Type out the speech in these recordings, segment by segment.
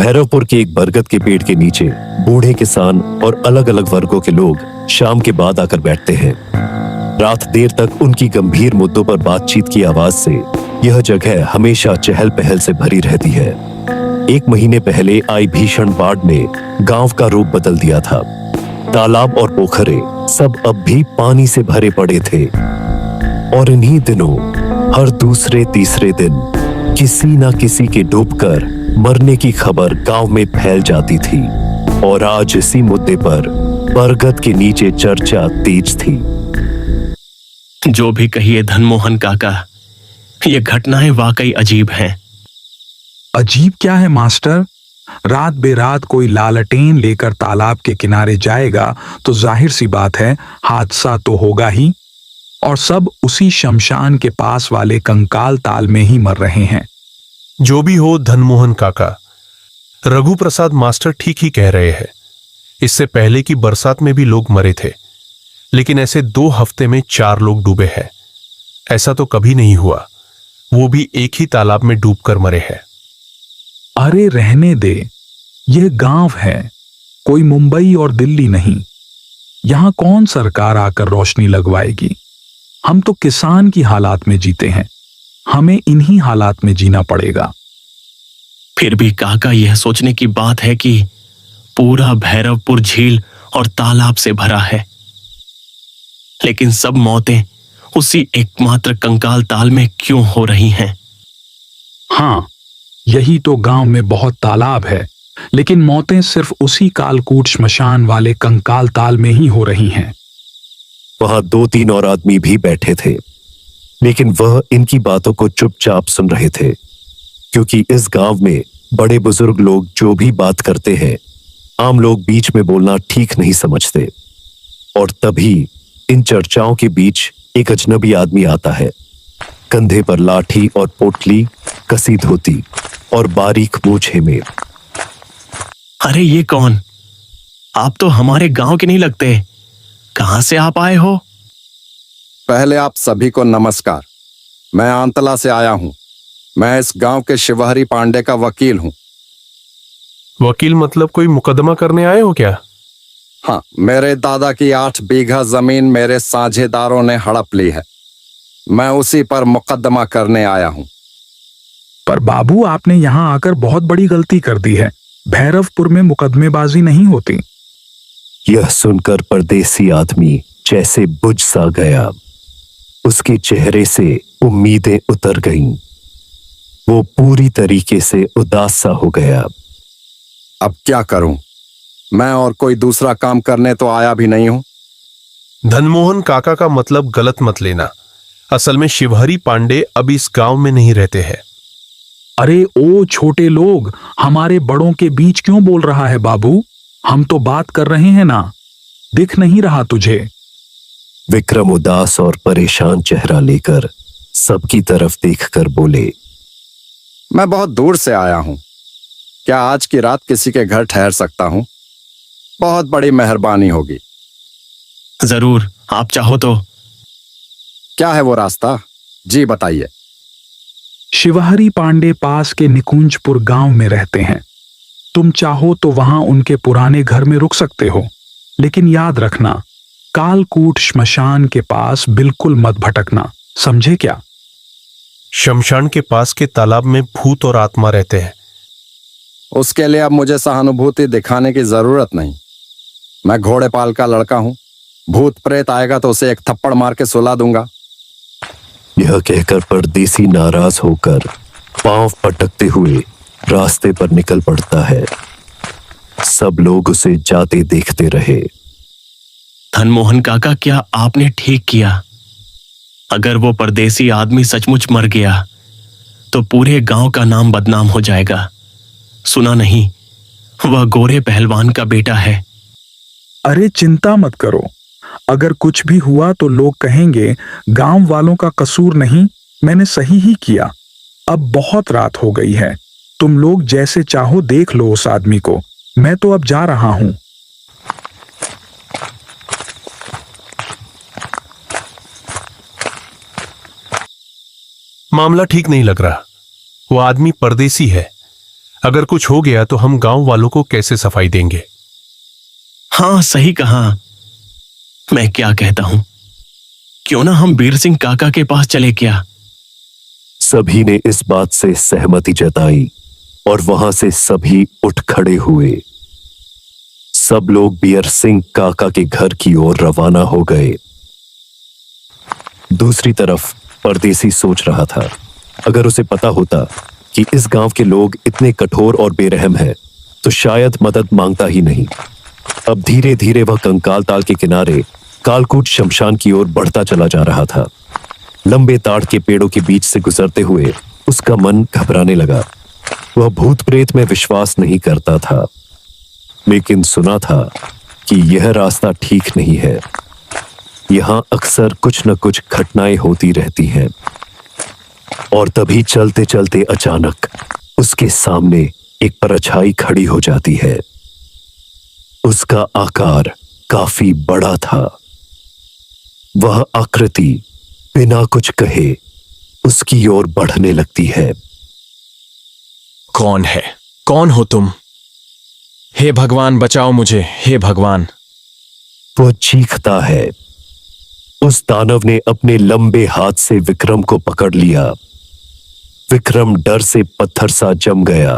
भैरवपुर के एक बरगद के पेड़ के नीचे बूढ़े किसान और अलग अलग वर्गों के लोग शाम के बाद आकर बैठते हैं। रात देर तक उनकी गंभीर मुद्दों पर बातचीत की आवाज से यह जगह हमेशा चहल पहल से भरी रहती है। 1 महीने पहले आई भीषण बाढ़ ने गांव का रूप बदल दिया था। तालाब और पोखरे सब अब भी पानी से भरे पड़े थे और इन्हीं दिनों हर दूसरे तीसरे दिन किसी न किसी के डूबकर मरने की खबर गांव में फैल जाती थी। और आज इसी मुद्दे पर बरगद के नीचे चर्चा तेज थी। जो भी कहिए धनमोहन काका, ये घटनाएं वाकई अजीब हैं। अजीब क्या है मास्टर? रात बेरात कोई लालटेन लेकर तालाब के किनारे जाएगा तो जाहिर सी बात है हादसा तो होगा ही। और सब उसी शमशान के पास वाले कंकाल ताल में ही मर रहे हैं। जो भी हो धनमोहन काका, रघु प्रसाद मास्टर ठीक ही कह रहे हैं। इससे पहले की बरसात में भी लोग मरे थे, लेकिन ऐसे 2 हफ्ते में 4 लोग डूबे हैं। ऐसा तो कभी नहीं हुआ, वो भी एक ही तालाब में डूबकर मरे हैं। अरे रहने दे, यह गांव है, कोई मुंबई और दिल्ली नहीं। यहां कौन सरकार आकर रोशनी लगवाएगी? हम तो किसान की हालात में जीते हैं, हमें इन्हीं हालात में जीना पड़ेगा। फिर भी काका, यह सोचने की बात है कि पूरा भैरवपुर झील और तालाब से भरा है, लेकिन सब मौतें उसी एकमात्र कंकाल ताल में क्यों हो रही हैं? हाँ, यही तो गांव में बहुत तालाब है, लेकिन मौतें सिर्फ उसी कालकूट श्मशान वाले कंकाल ताल में ही हो रही हैं। वहां 2-3 और आदमी भी बैठे थे, लेकिन वह इनकी बातों को चुपचाप सुन रहे थे, क्योंकि इस गांव में बड़े बुजुर्ग लोग जो भी बात करते हैं, आम लोग बीच में बोलना ठीक नहीं समझते। और तभी इन चर्चाओं के बीच एक अजनबी आदमी आता है, कंधे पर लाठी और पोटली, कसी धोती और बारीक मूछे में। अरे ये कौन? आप तो हमारे गांव के नहीं लगते। कहां से आप आए हो? पहले आप सभी को नमस्कार। मैं आंतला से आया हूं। मैं इस गांव के शिवहरी पांडे का वकील हूं। वकील मतलब कोई मुकदमा करने आए हो क्या? हाँ, मेरे दादा की 8 बीघा जमीन मेरे साझेदारों ने हड़प ली है। मैं उसी पर मुकदमा करने आया हूं। पर बाबू, आपने यहां आकर बहुत बड़ी गलती कर दी है। भैरवपुर में मुकदमेबाजी नहीं होती। यह सुनकर परदेसी आदमी जैसे बुझ सा गया। उसके चेहरे से उम्मीदें उतर गईं। वो पूरी तरीके से उदास सा हो गया। अब क्या करूं? मैं और कोई दूसरा काम करने तो आया भी नहीं हूं। धनमोहन काका का मतलब गलत मत लेना। असल में शिवहरी पांडे अब इस गांव में नहीं रहते हैं। अरे ओ छोटे लोग, हमारे बड़ों के बीच क्यों बोल रहा है बाबू? हम तो बात कर रहे हैं ना, दिख नहीं रहा तुझे? विक्रम उदास और परेशान चेहरा लेकर सबकी तरफ देखकर बोले, मैं बहुत दूर से आया हूं। क्या आज की रात किसी के घर ठहर सकता हूं? बहुत बड़ी मेहरबानी होगी। जरूर, आप चाहो तो। क्या है वो रास्ता? जी बताइए। शिवहरी पांडे पास के निकुंजपुर गांव में रहते हैं। तुम चाहो तो वहां उनके पुराने घर में रुक सकते हो, लेकिन याद रखना, कालकूट श्मशान के पास बिल्कुल मत भटकना, समझे क्या? शमशान के पास के तालाब में भूत और आत्मा रहते हैं। उसके लिए अब मुझे सहानुभूति दिखाने की जरूरत नहीं। मैं घोड़े पाल का लड़का हूं। भूत प्रेत आएगा तो उसे एक थप्पड़ मार के सुला दूंगा। यह कहकर परदेसी नाराज होकर पांव पटकते हुए रास्ते पर निकल पड़ता है। सब लोग उसे जाते देखते रहे। धनमोहन काका, क्या आपने ठीक किया? अगर वो परदेसी आदमी सचमुच मर गया तो पूरे गांव का नाम बदनाम हो जाएगा। सुना नहीं, वह गोरे पहलवान का बेटा है। अरे चिंता मत करो, अगर कुछ भी हुआ तो लोग कहेंगे गांव वालों का कसूर नहीं, मैंने सही ही किया। अब बहुत रात हो गई है, तुम लोग जैसे चाहो देख लो उस आदमी को। मैं तो अब जा रहा हूं। मामला ठीक नहीं लग रहा। वो आदमी परदेसी है। अगर कुछ हो गया तो हम गांव वालों को कैसे सफाई देंगे? हाँ, सही कहा। मैं क्या कहता हूं, क्यों ना हम बीर सिंह काका के पास चले क्या? सभी ने इस बात से सहमति जताई और वहां से सभी उठ खड़े हुए। सब लोग बीर सिंह काका के घर की ओर रवाना हो गए। दूसरी तरफ परदेसी सोच रहा था, अगर उसे पता होता कि इस गांव के लोग इतने कठोर और बेरहम हैं, तो शायद मदद मांगता ही नहीं। अब धीरे धीरे वह कंकाल ताल के किनारे कालकूट शमशान की ओर बढ़ता चला जा रहा था। लंबे ताड़ के पेड़ों के बीच से गुजरते हुए उसका मन घबराने लगा। वह भूत प्रेत में विश्वास नहीं करता था, लेकिन सुना था कि यह रास्ता ठीक नहीं है। यहां अक्सर कुछ न कुछ घटनाएं होती रहती हैं। और तभी चलते चलते अचानक उसके सामने एक परछाई खड़ी हो जाती है। उसका आकार काफी बड़ा था। वह आकृति बिना कुछ कहे उसकी ओर बढ़ने लगती है। कौन है? कौन हो तुम? हे भगवान, बचाओ मुझे, हे भगवान। वह चीखता है। उस दानव ने अपने लंबे हाथ से विक्रम को पकड़ लिया। विक्रम डर से पत्थर सा जम गया।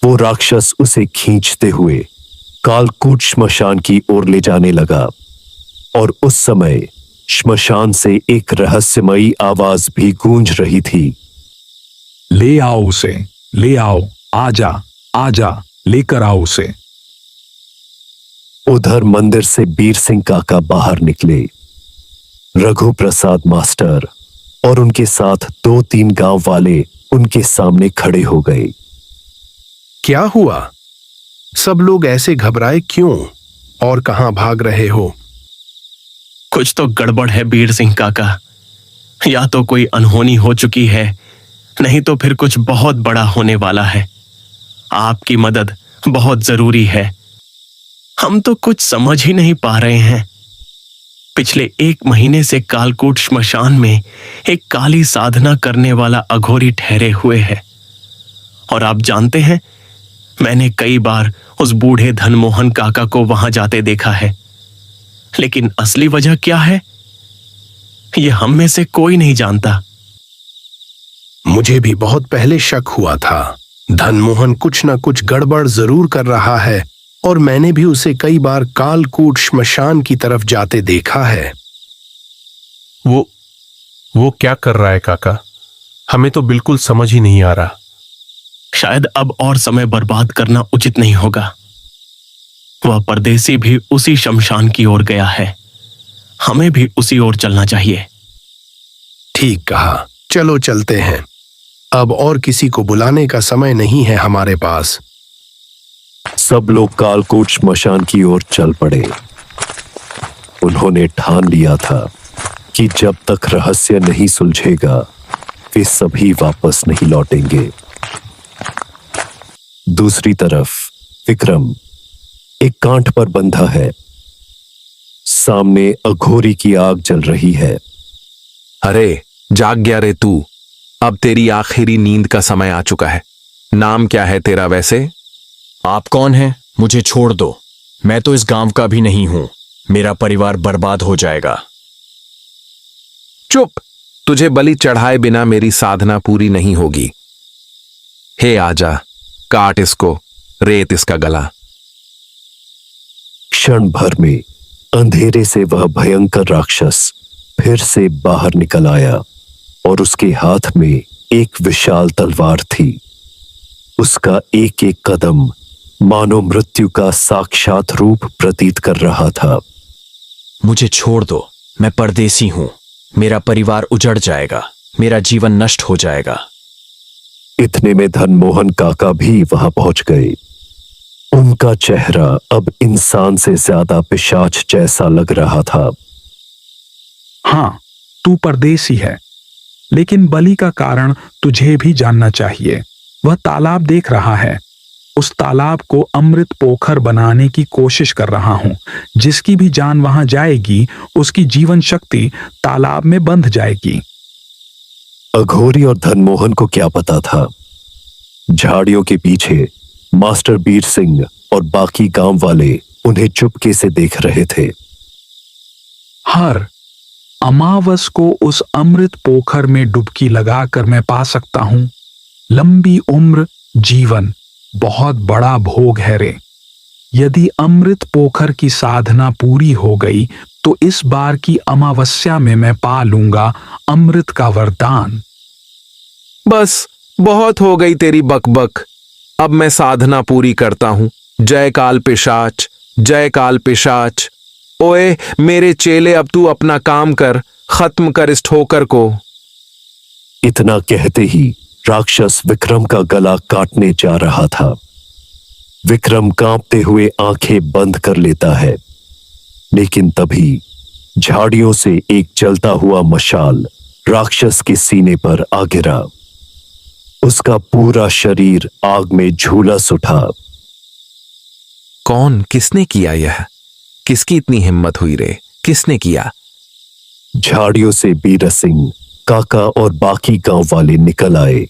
वो राक्षस उसे खींचते हुए कालकूट श्मशान की ओर ले जाने लगा। और उस समय श्मशान से एक रहस्यमयी आवाज भी गूंज रही थी। ले आओ उसे, ले आओ, आजा, आजा, लेकर आओ उसे। उधर मंदिर से बीर सिंह काका बाहर निकले। रघु प्रसाद मास्टर और उनके साथ 2-3 गांव वाले उनके सामने खड़े हो गए। क्या हुआ? सब लोग ऐसे घबराए क्यों और कहां भाग रहे हो? कुछ तो गड़बड़ है बीर सिंह काका। या तो कोई अनहोनी हो चुकी है, नहीं तो फिर कुछ बहुत बड़ा होने वाला है। आपकी मदद बहुत जरूरी है। हम तो कुछ समझ ही नहीं पा रहे हैं। पिछले 1 महीने से कालकूट श्मशान में एक काली साधना करने वाला अघोरी ठहरे हुए है। और आप जानते हैं, मैंने कई बार उस बूढ़े धनमोहन काका को वहां जाते देखा है। लेकिन असली वजह क्या है, यह हम में से कोई नहीं जानता। मुझे भी बहुत पहले शक हुआ था। धनमोहन कुछ न कुछ गड़बड़ जरूर कर रहा है और मैंने भी उसे कई बार कालकूट श्मशान की तरफ जाते देखा है। वो क्या कर रहा है काका? हमें तो बिल्कुल समझ ही नहीं आ रहा। शायद अब और समय बर्बाद करना उचित नहीं होगा। वह परदेसी भी उसी शमशान की ओर गया है। हमें भी उसी ओर चलना चाहिए। ठीक कहा, चलो चलते हैं। अब और किसी को बुलाने का समय नहीं है हमारे पास। सब लोग कालकूट श्मशान की ओर चल पड़े। उन्होंने ठान लिया था कि जब तक रहस्य नहीं सुलझेगा, वे सभी वापस नहीं लौटेंगे। दूसरी तरफ विक्रम एक कांट पर बंधा है। सामने अघोरी की आग जल रही है। अरे जाग गया रे तू। अब तेरी आखिरी नींद का समय आ चुका है। नाम क्या है तेरा वैसे? आप कौन हैं? मुझे छोड़ दो। मैं तो इस गांव का भी नहीं हूं। मेरा परिवार बर्बाद हो जाएगा। चुप। तुझे बलि चढ़ाए बिना मेरी साधना पूरी नहीं होगी। हे आजा, काट इसको, रेत इसका गला। क्षण भर में अंधेरे से वह भयंकर राक्षस फिर से बाहर निकल आया और उसके हाथ में एक विशाल तलवार थी। उसका एक एक कदम मानो मृत्यु का साक्षात रूप प्रतीत कर रहा था। मुझे छोड़ दो। मैं परदेसी हूं। मेरा परिवार उजड़ जाएगा। मेरा जीवन नष्ट हो जाएगा। इतने में धनमोहन काका भी वहां पहुंच गए। उनका चेहरा अब इंसान से ज्यादा पिशाच जैसा लग रहा था। हाँ, तू परदेसी है, लेकिन बलि का कारण तुझे भी जानना चाहिए। वह तालाब देख रहा है। उस तालाब को अमृत पोखर बनाने की कोशिश कर रहा हूं। जिसकी भी जान वहां जाएगी, उसकी जीवन शक्ति तालाब में बंध जाएगी। अघोरी और धनमोहन को क्या पता था, झाड़ियों के पीछे मास्टर बीर सिंह और बाकी गांव वाले उन्हें चुपके से देख रहे थे। हर अमावस को उस अमृत पोखर में डुबकी लगाकर मैं पा सकता हूं लंबी उम्र, जीवन। बहुत बड़ा भोग है रे। यदि अमृत पोखर की साधना पूरी हो गई तो इस बार की अमावस्या में मैं पा लूंगा अमृत का वरदान। बस बहुत हो गई तेरी बकबक। अब मैं साधना पूरी करता हूं। जय काल पिशाच, जय काल पिशाच। ओए मेरे चेले, अब तू अपना काम कर, खत्म कर इस ठोकर को। इतना कहते ही राक्षस विक्रम का गला काटने जा रहा था। विक्रम कांपते हुए आंखें बंद कर लेता है, लेकिन तभी झाड़ियों से एक जलता हुआ मशाल राक्षस के सीने पर आ गिरा। उसका पूरा शरीर आग में झुलस उठा। कौन, किसने किया यह? किसकी इतनी हिम्मत हुई रे? किसने किया? झाड़ियों से बीर सिंह, काका और बाकी गांव वाले निकल आए।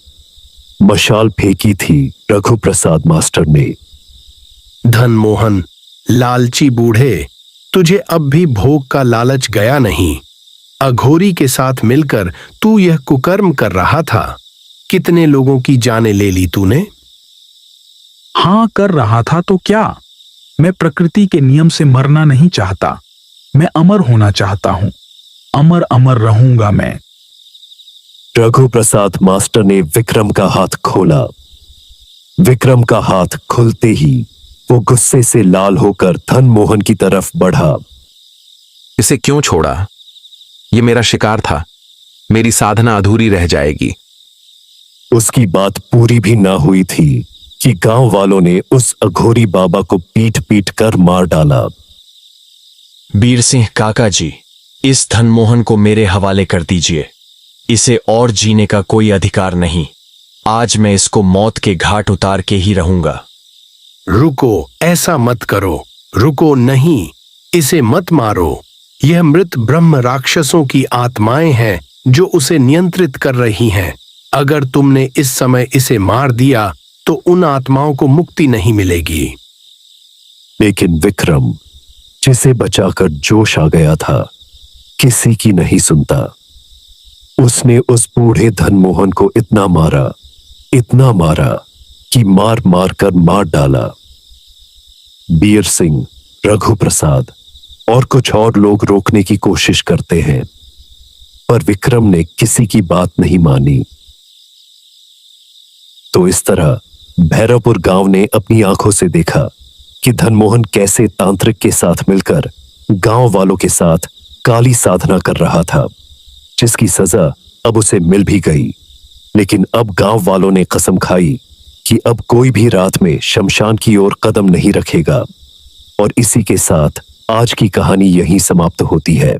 मशाल फेंकी थी रघु प्रसाद मास्टर ने। धनमोहन, लालची बूढ़े, तुझे अब भी भोग का लालच गया नहीं। अघोरी के साथ मिलकर तू यह कुकर्म कर रहा था। कितने लोगों की जानें ले ली तूने? हां, कर रहा था तो क्या। मैं प्रकृति के नियम से मरना नहीं चाहता। मैं अमर होना चाहता हूं। अमर अमर रहूंगा मैं। रघु प्रसाद मास्टर ने विक्रम का हाथ खोला। विक्रम का हाथ खुलते ही वो गुस्से से लाल होकर धनमोहन की तरफ बढ़ा। इसे क्यों छोड़ा? ये मेरा शिकार था। मेरी साधना अधूरी रह जाएगी। उसकी बात पूरी भी ना हुई थी कि गांव वालों ने उस अघोरी बाबा को पीट पीट कर मार डाला। बीर सिंह काका जी, इस धनमोहन को मेरे हवाले कर दीजिए। इसे और जीने का कोई अधिकार नहीं। आज मैं इसको मौत के घाट उतार के ही रहूंगा। रुको, ऐसा मत करो। रुको नहीं, इसे मत मारो। यह मृत ब्रह्म राक्षसों की आत्माएं हैं जो उसे नियंत्रित कर रही हैं। अगर तुमने इस समय इसे मार दिया तो उन आत्माओं को मुक्ति नहीं मिलेगी। लेकिन विक्रम, जिसे बचाकर जोश आ गया था, किसी की नहीं सुनता। उसने उस बूढ़े धनमोहन को इतना मारा कि मार मार कर मार डाला। बीर सिंह, रघु प्रसाद और कुछ और लोग रोकने की कोशिश करते हैं, पर विक्रम ने किसी की बात नहीं मानी। तो इस तरह भैरवपुर गांव ने अपनी आंखों से देखा कि धनमोहन कैसे तांत्रिक के साथ मिलकर गांव वालों के साथ काली साधना कर रहा था, जिसकी सजा अब उसे मिल भी गई। लेकिन अब गांव वालों ने कसम खाई कि अब कोई भी रात में शमशान की ओर कदम नहीं रखेगा। और इसी के साथ आज की कहानी यहीं समाप्त होती है।